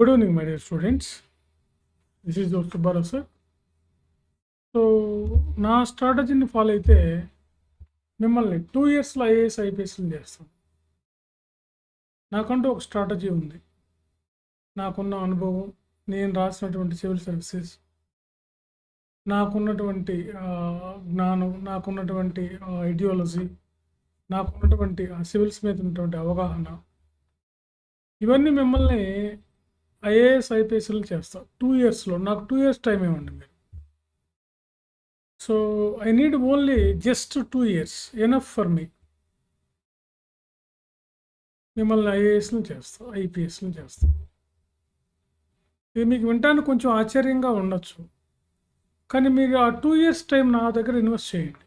Good evening, my dear students. This is Dr. Subbarao sir. So నా స్ట్రాటజీని follow అయితే మిమ్మల్ని 2 ఇయర్స్లో ఐఏఎస్ ఐపీఎస్లు చేస్తాం. నాకంటూ ఒక స్ట్రాటజీ ఉంది. నాకున్న అనుభవం, నేను రాసినటువంటి సివిల్ సర్వీసెస్, నాకున్నటువంటి జ్ఞానం, నాకున్నటువంటి ఐడియాలజీ, నాకున్నటువంటి సివిల్స్ మీద ఉన్నటువంటి అవగాహన, ఇవన్నీ మిమ్మల్ని ఐఏఎస్ ఐపీఎస్లు చేస్తాం 2 ఇయర్స్లో. నాకు 2 ఇయర్స్ టైం ఇవ్వండి మీరు. So I need only just 2 years enough for me. మిమ్మల్ని ఐఏఎస్లు చేస్తాం, ఐపీఎస్లు చేస్తాం. ఇది మీకు వినటానికి కొంచెం ఆశ్చర్యంగా ఉండొచ్చు, కానీ మీరు ఆ 2 ఇయర్స్ టైం నా దగ్గర ఇన్వెస్ట్ చేయండి.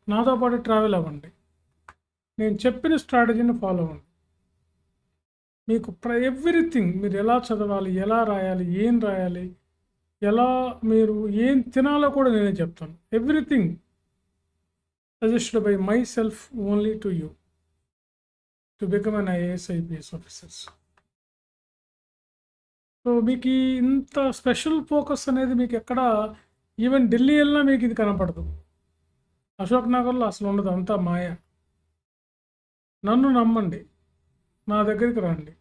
నాతో పాటు ట్రావెల్ అవ్వండి. నేను చెప్పిన స్ట్రాటజీని ఫాలో అవ్వండి. మీకు ఎవ్రీథింగ్, మీరు ఎలా చదవాలి, ఎలా రాయాలి, ఏం రాయాలి, ఎలా మీరు ఏం తినాలో కూడా నేనే చెప్తాను. Everything suggested by my self only to you to become an IAS IPS officers. So మీకు ఇంత స్పెషల్ ఫోకస్ అనేది మీకు ఎక్కడ, ఈవెన్ ఢిల్లీ వెళ్ళినా మీకు ఇది కనపడదు. అశోక్ నగర్లో అసలు ఉండదు, అంతా మాయ. నన్ను నమ్మండి, నా దగ్గరికి రండి.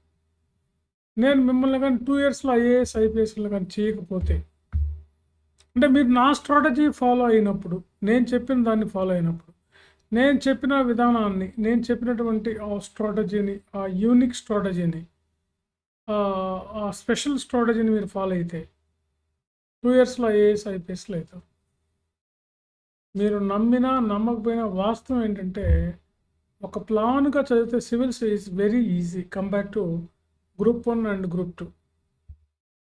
నేను మిమ్మల్ని కానీ 2 ఇయర్స్లో ఐఏఎస్ ఐపీఎస్లు కానీ చేయకపోతే, అంటే మీరు నా స్ట్రాటజీ ఫాలో అయినప్పుడు, నేను చెప్పిన దాన్ని ఫాలో అయినప్పుడు, నేను చెప్పిన విధానాన్ని, నేను చెప్పినటువంటి ఆ స్ట్రాటజీని, ఆ యూనిక్ స్ట్రాటజీని, ఆ స్పెషల్ స్ట్రాటజీని మీరు ఫాలో అయితే 2 ఇయర్స్లో ఐఏఎస్ ఐపీఎస్లు అవుతారు. మీరు నమ్మినా నమ్మకపోయినా వాస్తవం ఏంటంటే, ఒక ప్లాన్గా చదివితే civils is very easy compare to Group 1 and Group 2.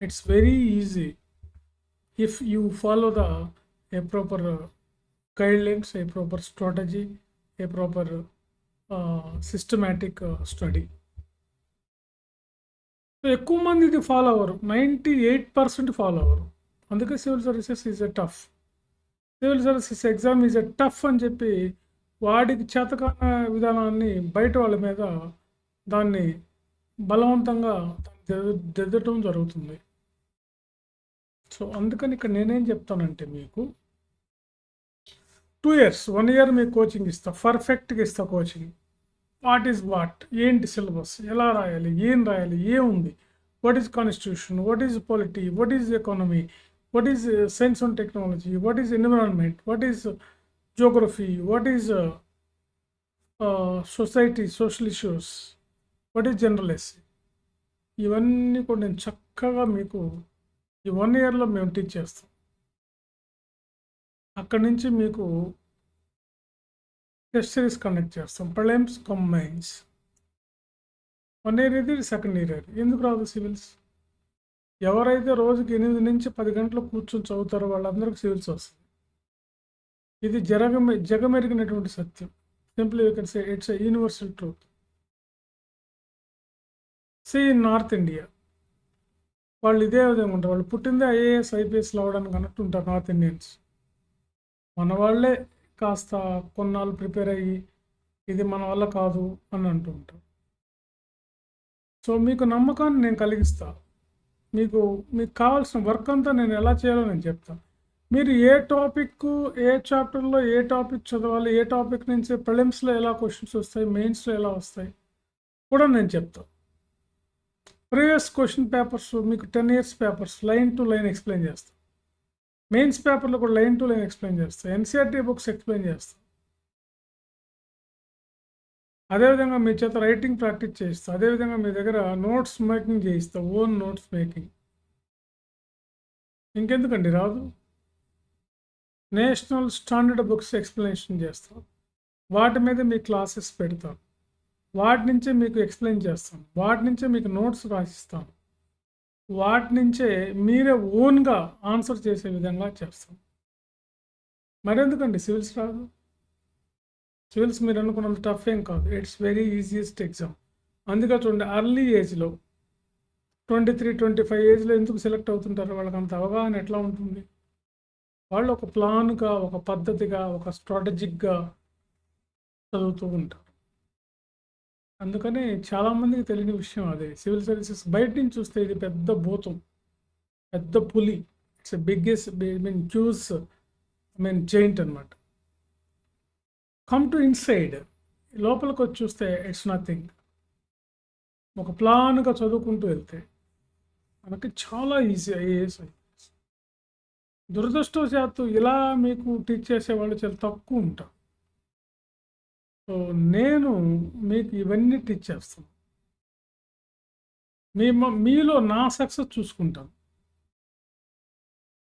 It's very easy if you follow a proper guidelines, a proper strategy, a proper systematic study. So ఎక్కువ మంది ఇది ఫాలో అవ్వరు, 98% ఫాలో అవ్వరు. అందుకే civil services is a tough. Civil services exam is a tough అని చెప్పి వాడికి చేతకాన విధానాన్ని బయట వాళ్ళ మీద దాన్ని బలవంతంగా దిద్దటం జరుగుతుంది. సో అందుకని ఇక్కడ నేనేం చెప్తానంటే, మీకు 2 ఇయర్స్, 1 ఇయర్ మీకు కోచింగ్ ఇస్తా, పర్ఫెక్ట్గా ఇస్తా కోచింగ్. వాట్ ఈజ్ వాట్, ఏంటి సిలబస్, ఎలా రాయాలి, ఏం రాయాలి, ఏముంది, what is constitution, what is polity, what is economy, what is science and technology, what is environment, what is geography, what is society, social issues, what is general SC, ఇవన్నీ కూడా నేను చక్కగా మీకు ఈ 1 ఇయర్లో మేము టీచ్ చేస్తాం. అక్కడి నుంచి మీకు టెస్ట్ సిరీస్ కండక్ట్ చేస్తాం, ప్రిలిమ్స్ కమ్ మెయిన్స్. 1 ఇయర్ ఇది, 2nd ఇయర్. ఎందుకు రాదు సివిల్స్? ఎవరైతే రోజుకి 8 నుంచి 10 గంటలు కూర్చొని చదువుతారో వాళ్ళందరికీ సివిల్స్ వస్తుంది. ఇది జగమెరిగినటువంటి సత్యం. Simply you can say it's a universal truth. In North India వాళ్ళు ఇదే విధంగా ఉంటారు. వాళ్ళు పుట్టిందే ఐఏఎస్ ఐపీఎస్లు అవ్వడానికి అన్నట్టు ఉంటారు నార్త్ ఇండియన్స్. మన వాళ్ళే కాస్త కొన్నాళ్ళు ప్రిపేర్ అయ్యి ఇది మన వల్ల కాదు అని అంటూ ఉంటారు. సో మీకు నమ్మకాన్ని నేను కలిగిస్తా. మీకు కావాల్సిన వర్క్ అంతా నేను ఎలా చేయాలో నేను చెప్తాను. మీరు ఏ టాపిక్, ఏ చాప్టర్లో ఏ టాపిక్ చదవాలి, ఏ టాపిక్ నుంచి ప్రిలిమ్స్లో ఎలా క్వశ్చన్స్ వస్తాయి, మెయిన్స్లో ఎలా వస్తాయి కూడా నేను చెప్తాను. ప్రీవియస్ క్వశ్చన్ పేపర్స్ మీకు 10 years papers line to line explain చేస్తాం. మెయిన్స్ పేపర్లో కూడా లైన్ టు లైన్ ఎక్స్ప్లెయిన్ చేస్తాం. ఎన్సీఆర్టీ బుక్స్ ఎక్స్ప్లెయిన్ చేస్తాం. అదేవిధంగా మీ చేత రైటింగ్ ప్రాక్టీస్ చేయిస్తాం. అదేవిధంగా మీ దగ్గర నోట్స్ మేకింగ్ చేయిస్తాం, ఓన్ నోట్స్ మేకింగ్. ఇంకెందుకండి రాదు? నేషనల్ స్టాండర్డ్ బుక్స్ ఎక్స్ప్లెనేషన్ చేస్తాం. వాటి మీద మీ క్లాసెస్ పెడతాం. వాటి నుంచే మీకు ఎక్స్ప్లెయిన్ చేస్తాను. వాటి నుంచే మీకు నోట్స్ రాసిస్తాను. వాటి నుంచే మీరే ఓన్గా ఆన్సర్ చేసే విధంగా చేస్తాం. మరెందుకండి సివిల్స్ రాదు? సివిల్స్ మీరు అనుకున్నంత టఫ్ ఏం కాదు. It's very easiest exam. అందుకే చూడండి, అర్లీ ఏజ్లో 23-25 ఏజ్లో ఎందుకు సెలెక్ట్ అవుతుంటారు? వాళ్ళకి అంత అవగాహన ఎట్లా ఉంటుంది? వాళ్ళు ఒక ప్లాన్గా, ఒక పద్ధతిగా, ఒక స్ట్రాటజిక్గా చదువుతూ ఉంటారు. అందుకని చాలామందికి తెలియని విషయం అదే. సివిల్ సర్వీసెస్ బయట నుంచి చూస్తే ఇది పెద్ద భూతం, పెద్ద పులి. ఇట్స్ బిగ్గెస్ట్ హ్యూజ్ జైంట్ అనమాట. కమ్ టు ఇన్సైడ్, లోపలికి వచ్చి చూస్తే ఇట్స్ నథింగ్. ఒక ప్లాన్గా చదువుకుంటూ వెళ్తే మనకి చాలా ఈజీ ఐఏఎస్ ఐపీఎస్. దురదృష్టవశాత్తు ఇలా మీకు టీచ్ చేసేవాళ్ళు చాలా తక్కువ ఉంటారు. సో నేను మీకు ఇవన్నీ టీచ్ చేస్తాను. మీలో నా సక్సెస్ చూసుకుంటాను.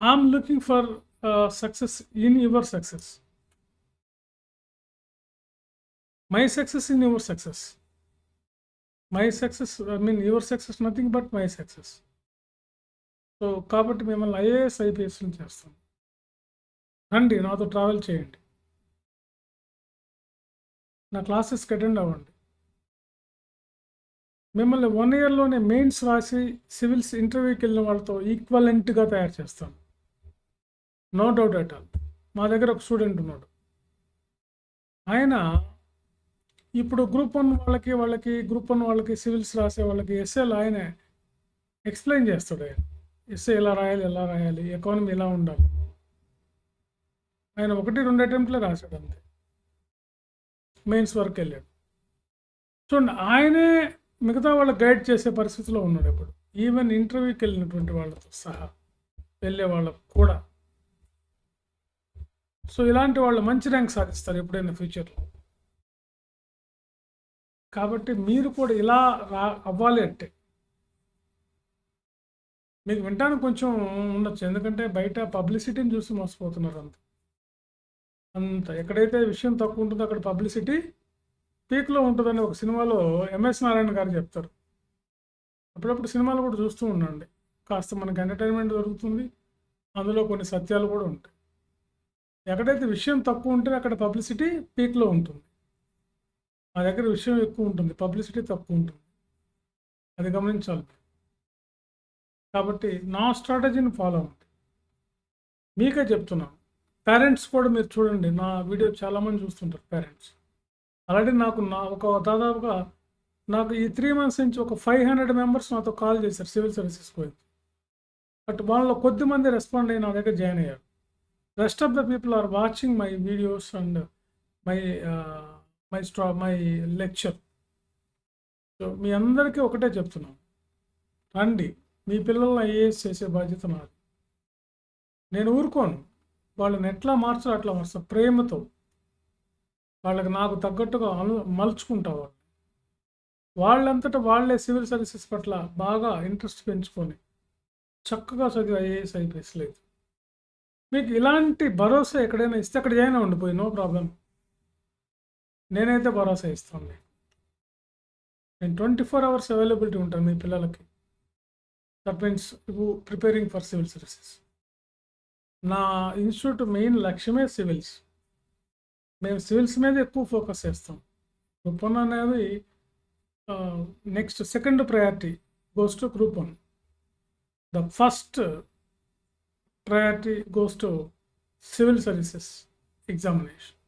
I'm looking for success in your success. My success in your success. My success your success nothing but my success. So కాబట్టి మిమ్మల్ని ఐఏఎస్ ఐపీఎస్ని చేస్తాను. రండి, నాతో ట్రావెల్ చేయండి, నా క్లాసెస్కి అటెండ్ అవ్వండి. మిమ్మల్ని 1 ఇయర్లోనే మెయిన్స్ రాసి సివిల్స్ ఇంటర్వ్యూకి వెళ్ళిన వాళ్ళతో ఈక్వలెంట్గా తయారు చేస్తాను. No doubt at all. మా దగ్గర ఒక స్టూడెంట్ ఉన్నాడు. ఆయన ఇప్పుడు గ్రూప్ 1 వాళ్ళకి గ్రూప్ 1 వాళ్ళకి సివిల్స్ రాసే వాళ్ళకి ఎస్ఏలు ఆయనే ఎక్స్ప్లెయిన్ చేస్తాడు. ఆయన ఎస్ఏ ఎలా రాయాలి, ఎకానమీ ఎలా ఉండాలి. ఆయన 1-2 అటెంప్ట్లే రాశాడు అంతే, మెయిన్స్ వరకు వెళ్ళాడు. చూడండి, ఆయనే మిగతా వాళ్ళకి గైడ్ చేసే పరిస్థితిలో ఉన్నాడు ఇప్పుడు, ఈవెన్ ఇంటర్వ్యూకి వెళ్ళినటువంటి వాళ్ళతో సహా వెళ్ళే వాళ్ళకు కూడా. సో ఇలాంటి వాళ్ళు మంచి ర్యాంక్ సాధిస్తారు ఎప్పుడైనా ఫ్యూచర్లో. కాబట్టి మీరు కూడా ఇలా అవ్వాలి అంటే మీకు వింటానికి కొంచెం ఉండొచ్చు, ఎందుకంటే బయట పబ్లిసిటీని చూసి మోసపోతున్నారు అంత. ఎక్కడైతే విషయం తక్కువ ఉంటుందో అక్కడ పబ్లిసిటీ పీక్లో ఉంటుందని ఒక సినిమాలో ఎంఎస్ నారాయణ గారు చెప్తారు. అప్పుడప్పుడు సినిమాలు కూడా చూస్తూ ఉండండి, కాస్త మనకి ఎంటర్టైన్మెంట్ దొరుకుతుంది, అందులో కొన్ని సత్యాలు కూడా ఉంటాయి. ఎక్కడైతే విషయం తక్కువ ఉంటే అక్కడ పబ్లిసిటీ పీక్లో ఉంటుంది. మా దగ్గర విషయం ఎక్కువ ఉంటుంది, పబ్లిసిటీ తక్కువ ఉంటుంది, అది గమనించాలి. కాబట్టి నా స్ట్రాటజీని ఫాలో అవ్వండి. మీకే చెప్తున్నాను. పేరెంట్స్ కూడా మీరు చూడండి, నా వీడియో చాలామంది చూస్తుంటారు పేరెంట్స్. ఆల్రెడీ దాదాపుగా నాకు ఈ 3 months నుంచి ఒక 500 మెంబర్స్ నాతో కాల్ చేశారు సివిల్ సర్వీసెస్ గురించి. బట్ వాళ్ళలో కొద్దిమంది రెస్పాండ్ అయ్యి నా దగ్గర జాయిన్ అయ్యారు. Rest of the people are watching my videos and my lecture. So మీ అందరికీ ఒకటే చెప్తున్నాను, రండి, మీ పిల్లల్ని ఐఏఎస్ చేసే బాధ్యత నాది. నేను ఊరుకోను, వాళ్ళని ఎట్లా మార్చాలో అట్లా మార్చా, ప్రేమతో వాళ్ళకి నాకు తగ్గట్టుగా మలుచుకుంటా. వాళ్ళంతటా వాళ్ళే సివిల్ సర్వీసెస్ పట్ల బాగా ఇంట్రెస్ట్ పెంచుకొని చక్కగా చదివి ఐఏఎస్ ఐపీఎస్ లేదు. మీకు ఇలాంటి భరోసా ఎక్కడైనా ఇస్తే అక్కడ జాయిన్ ఉండిపోయి నో ప్రాబ్లం. నేనైతే భరోసా ఇస్తాను. నేను 24 hours అవైలబిలిటీ ఉంటాను మీ పిల్లలకి. That means preparing for civil services. నా ఇన్స్టిట్యూట్ మెయిన్ లక్ష్యమే సివిల్స్. మేము సివిల్స్ మీద ఎక్కువ ఫోకస్ చేస్తాం. గ్రూప్ 1 అనేది next second priority goes to group 1. The first priority goes to civil services examination.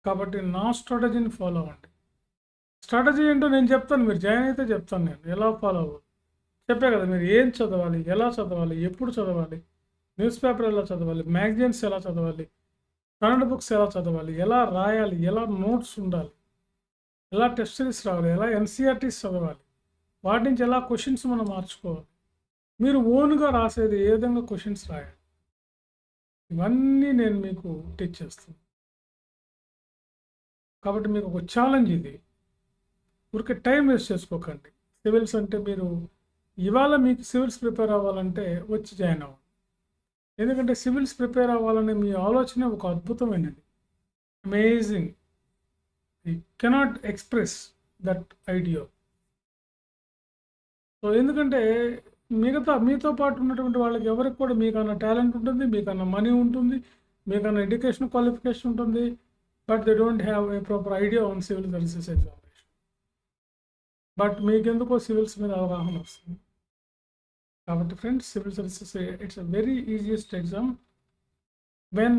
కాబట్టి నా స్ట్రాటజీని ఫాలో అవ్వండి. స్ట్రాటజీ ఏంటో నేను చెప్తాను, మీరు జాయిన్ అయితే చెప్తాను. నేను ఎలా ఫాలో అవ్వాలి చెప్పే కదా. మీరు ఏం చదవాలి, ఎలా చదవాలి, ఎప్పుడు చదవాలి, న్యూస్ పేపర్ ఎలా చదవాలి, మ్యాగజైన్స్ ఎలా చదవాలి, కరెంట్ బుక్స్ ఎలా చదవాలి, ఎలా రాయాలి, ఎలా నోట్స్ ఉండాలి, ఎలా టెస్ట్ సిరీస్ రావాలి, ఎలా ఎన్సీఆర్టీస్ చదవాలి, వాటి నుంచి ఎలా క్వశ్చన్స్ మనం మార్చుకోవాలి, మీరు ఓన్గా రాసేది ఏ విధంగా క్వశ్చన్స్ రాయాలి, ఇవన్నీ నేను మీకు టీచ్ చేస్తాను. కాబట్టి మీకు ఒక ఛాలెంజ్ ఇది. ఊరికే టైం వేస్ట్ చేసుకోకండి. సివిల్స్ అంటే మీరు ఇవాళ మీకు సివిల్స్ ప్రిపేర్ అవ్వాలంటే వచ్చి జాయిన్ అవ్వండి. ఎందుకంటే సివిల్స్ ప్రిపేర్ అవ్వాలనే మీ ఆలోచన ఒక అద్భుతమైనది, amazing. You cannot express that idea. So ఎందుకంటే మీతో పాటు ఉన్నటువంటి వాళ్ళకి ఎవరికి కూడా మీకన్నా టాలెంట్ ఉంటుంది, మీకన్నా మనీ ఉంటుంది, మీకన్నా ఎడ్యుకేషన్ క్వాలిఫికేషన్ ఉంటుంది, but they don't have a proper idea on civil services examination. But మీకెందుకో సివిల్స్ మీద అవగాహన వస్తుంది. కాబట్టి friends, civil services it's a very easiest exam when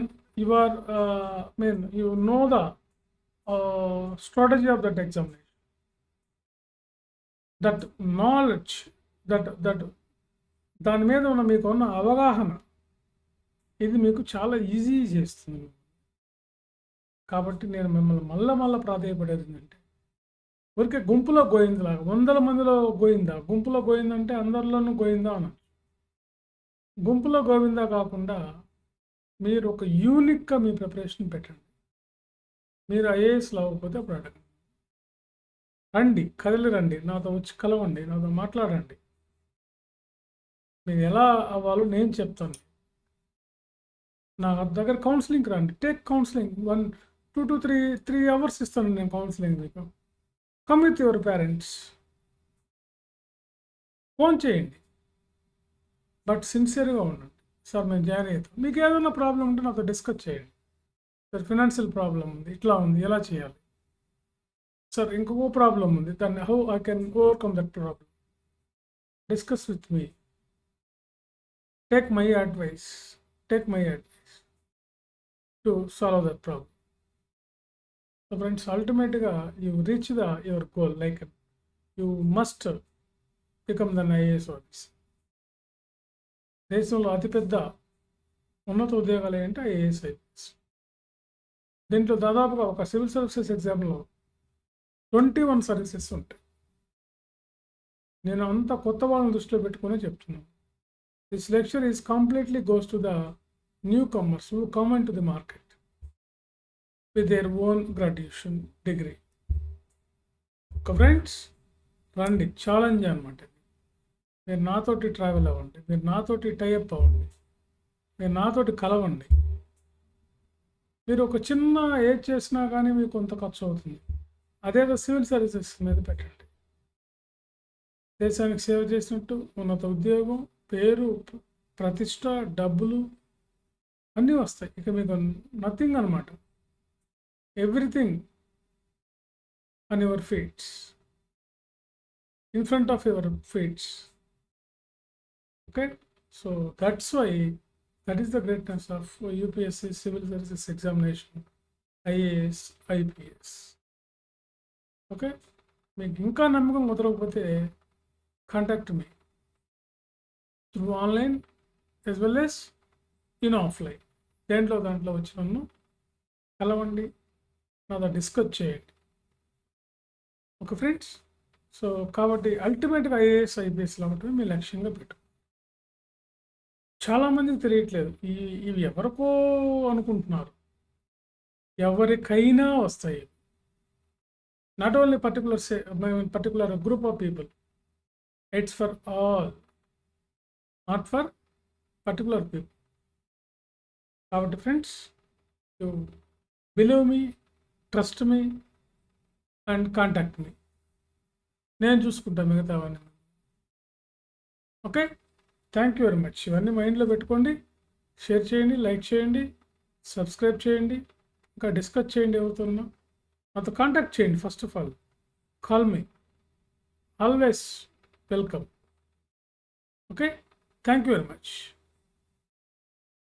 you know the strategy of that examination. That knowledge, that దాని మీద మీకు ఉన్న అవగాహన, ఇది మీకు చాలా ఈజీ చేస్తుంది. కాబట్టి నేను మిమ్మల్ని మళ్ళా ప్రాధాయపడేది ఏంటంటే, ఊరికే గుంపులో గోయిందలాగా, 100 మందిలో గోయిందా, గుంపులో గోయిందంటే అందరిలోనూ గోయిందా అనొచ్చు. గుంపులో గోవిందా కాకుండా మీరు ఒక యూనిక్గా మీ ప్రిపరేషన్ పెట్టండి. మీరు ఐఏఎస్లో అవ్వకపోతే అప్పుడు అడగండి. రండి, కదిలి రండి, నాతో వచ్చి కలవండి, నాతో మాట్లాడండి. మీరు ఎలా అవ్వాలో నేను చెప్తాను. నా దగ్గర కౌన్సిలింగ్కి రండి, టేక్ కౌన్సిలింగ్. 2 to 3 hours ఇస్తాను నేను కౌన్సిలింగ్ మీకు. Come with your parents, phone చేయండి, బట్ సిన్సియర్గా ఉండండి. సార్ మేము జాయిన్ అవుతాం. మీకు ఏదైనా ప్రాబ్లం ఉంటే నాతో డిస్కస్ చేయండి. సార్ ఫినాన్షియల్ ప్రాబ్లం ఉంది, ఇట్లా ఉంది, ఎలా చేయాలి సార్, ఇంకొక ప్రాబ్లం ఉంది, దాన్ని how I can overcome that problem, discuss with me, take my advice to solve that problem. So friends, అల్టిమేట్గా you reach your goal, like you must become than IAS officer. దేశంలో అతిపెద్ద ఉన్నత ఉద్యోగాలు ఏంటంటే IAS, IPS. దీంట్లో దాదాపుగా ఒక civil services ఎగ్జామ్లో 21 సర్వీసెస్ ఉంటాయి. నేను అంత కొత్త వాళ్ళని దృష్టిలో పెట్టుకునే చెప్తున్నాను. This lecture is completely goes to the new comers who come in to the market with their own graduation degree. ఒక ఫ్రెండ్స్ రండి, ఛాలెంజ్ అనమాట. మీరు నాతోటి ట్రావెల్ అవ్వండి, మీరు నాతోటి టైఅప్ అవ్వండి, మీరు నాతోటి కలవండి. మీరు ఒక చిన్న ఏజ్ చేసినా కానీ మీకు కొంత ఖర్చు అవుతుంది. అదేదో సివిల్ సర్వీసెస్ మీద పెట్టండి. దేశానికి సేవ చేసినట్టు, ఉన్నత ఉద్యోగం, పేరు, ప్రతిష్ట, డబ్బులు అన్నీ వస్తాయి. ఇక మీకు నథింగ్ అనమాట. Everything on your feets, in front of your feets. Okay, so that's why, that is the greatness of UPSC civil services examination, IAS, IPS. Okay, మీకు ఇంకా నమ్మకం కుదరకపోతే contact me through online as well as in offline. దాంట్లో వచ్చి నన్ను కలవండి, నాతో discuss చేయండి. ఓకే ఫ్రెండ్స్, సో కాబట్టి అల్టిమేట్గా ఐఏఎస్, ఐపీఎస్లో ఉంటుంది మీ లక్ష్యంగా పెట్టు. చాలామందికి తెలియట్లేదు, ఇవి ఎవరికో అనుకుంటున్నారు. ఎవరికైనా వస్తాయి. Not only particular group of people, it's for all, not for particular people. కాబట్టి friends, you believe me, trust me and contact me. నేను చూసుకుంటాను మిగతావన్నీ. Okay, thank you very much. ఇవన్నీ మైండ్లో పెట్టుకోండి, షేర్ చేయండి, లైక్ చేయండి, సబ్స్క్రైబ్ చేయండి, ఇంకా డిస్కస్ చేయండి. ఎవరితోనో నాతో కాంటాక్ట్ చేయండి. First of all call me, always welcome. Okay, thank you very much.